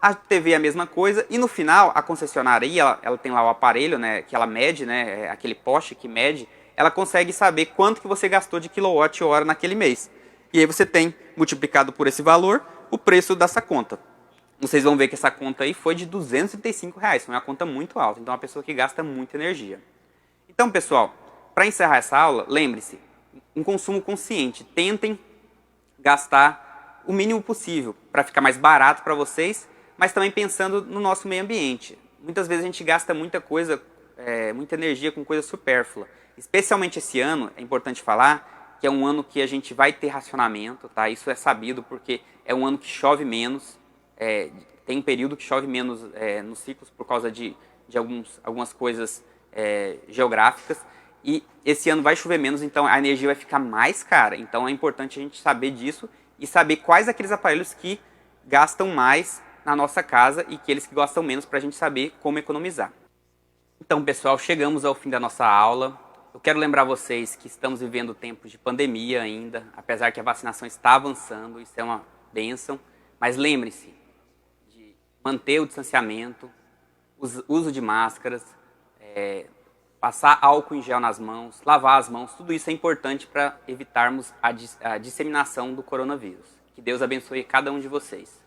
a TV a mesma coisa, e no final, a concessionária aí, ela tem lá o aparelho, né, que ela mede, né, aquele poste que mede, ela consegue saber quanto que você gastou de quilowatt-hora naquele mês. E aí você tem, multiplicado por esse valor, o preço dessa conta. Vocês vão ver que essa conta aí foi de R$235, foi uma conta muito alta, então é uma pessoa que gasta muita energia. Então, pessoal, para encerrar essa aula, lembre-se, um consumo consciente. Tentem gastar o mínimo possível para ficar mais barato para vocês, mas também pensando no nosso meio ambiente. Muitas vezes a gente gasta muita coisa, muita energia com coisa supérflua. Especialmente esse ano, é importante falar que é um ano que a gente vai ter racionamento, tá? Isso é sabido porque é um ano que chove menos, tem um período que chove menos nos ciclos por causa de algumas coisas geográficas. E esse ano vai chover menos, então a energia vai ficar mais cara. Então é importante a gente saber disso e saber quais aqueles aparelhos que gastam mais na nossa casa e aqueles que gastam menos para a gente saber como economizar. Então, pessoal, chegamos ao fim da nossa aula. Eu quero lembrar vocês que estamos vivendo tempos de pandemia ainda, apesar que a vacinação está avançando, isso é uma bênção. Mas lembre-se de manter o distanciamento, uso de máscaras, passar álcool em gel nas mãos, lavar as mãos, tudo isso é importante para evitarmos a disseminação do coronavírus. Que Deus abençoe cada um de vocês.